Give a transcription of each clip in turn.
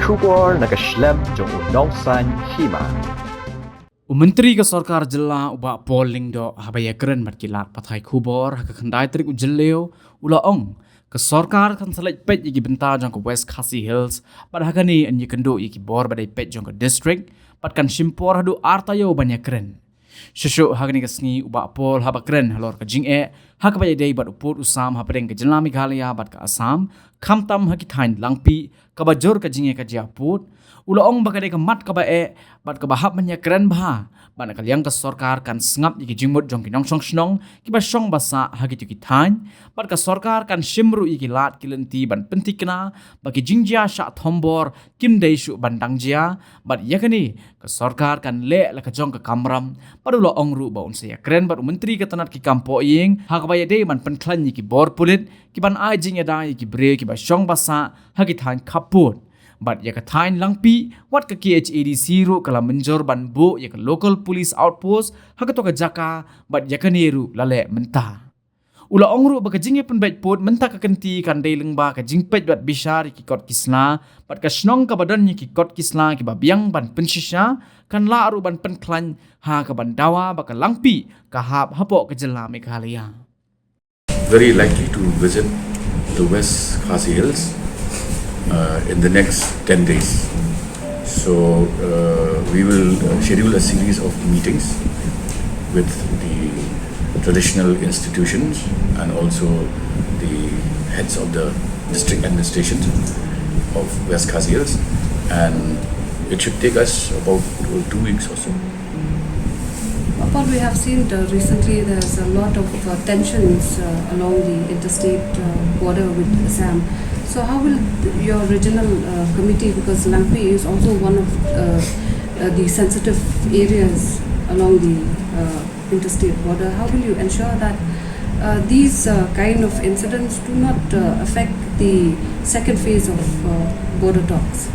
Shubor nakaslem jong unongsan Hima. Menteri ke Sorkar jela ubak polling do habaya keren markilat pathai khubor haka khandai trik ujeleo ula ong ke Sorkar kan select pet yiki bentar jong ke West Khasi Hills pada haka ni Ïakynduh yiki bor badai pet jong ke district pat kan shimpor hadu artayo banyak keren. Shushu haka ni kesni ubak pol haba keren halor ke Jingmut haka baya day bat uput usam hapadeng ke Jela Meghalaya bat ke Assam kamtam haki thain langpi kabajor ke Jingmut ke Japut ula ong bakade ke mat kabae bat ke bahap banyak keren bah ban kaliang ke Sorkar kan Sngap yiki Jingmut jong kinong song snong ki ba song basa hagi tu ki thain bat ke Sorkar kan shimru yiki lat kilenti ban pentikna bagi jingjia sha thombor kim dei shu bandang jia bat yakani ke Sorkar kan le la ke jong ke kamram padula ong ru ba unse keren bat menteri ke tanat ki kampo ying hakabaya dei ban penklan yiki bor pulit ki ban ajing ada yiki bre ki ba song basa hagi thain kaput but ya katain langpi wat ke KHADC ru kala menjor ban bu ya ke local police outpost haka to ke jaka but ya kaniru lale mentah ula ongru ba ke jinge pen bet pot mentah ke kenti kan dei lengba ke jingpet bat bishar ki kot kisla but ke snong ka badan ki kot kisla ki ba biang ban pensisha kan la ru ban pen klan ha ka ban dawa ba ke langpi ka hap hapo ke Jela Meghalaya. Very likely to visit the West Khasi Hills in the next 10 days. So we will schedule a series of meetings with the traditional institutions and also the heads of the district administrations of West Khasi Hills, and it should take us about 2 weeks or so. What we have seen recently, there's a lot of tensions along the interstate border with Assam. So how will your regional committee, because Lampi is also one of the sensitive areas along the interstate border, how will you ensure that these kind of incidents do not affect the second phase of border talks?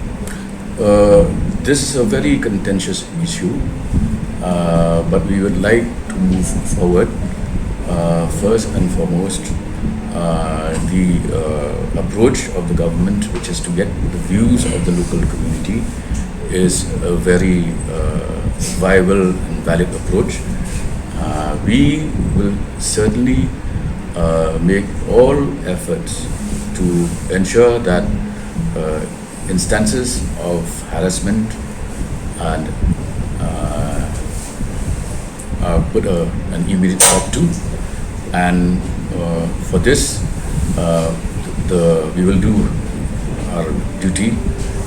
This is a very contentious issue, but we would like to move forward. First and foremost, the approach of the government, which is to get the views of the local community, is a very viable and valid approach. We will certainly make all efforts to ensure that instances of harassment and are put an immediate stop to, and for this we will do our duty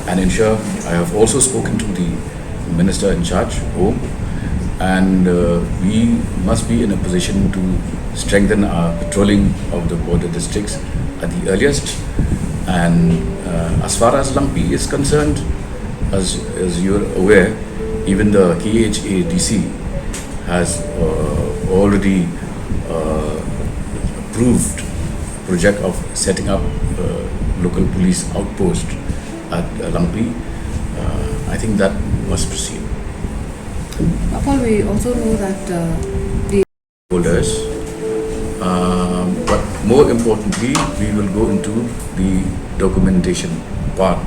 and ensure. I have also spoken to the minister in charge, Home, and we must be in a position to strengthen our patrolling of the border districts at the earliest. And as far as Lampi is concerned, as you're aware, even the KHADC has already approved project of setting up local police outpost at Lampi. I think that must proceed. Paul, we also know that the holders, but more importantly, we will go into the documentation part,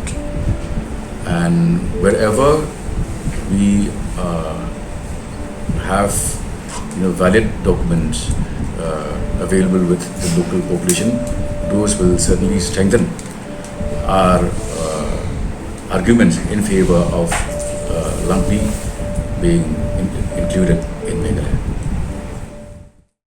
and wherever we have valid documents available with the local population, those will certainly strengthen our arguments in favor of Lampi being included.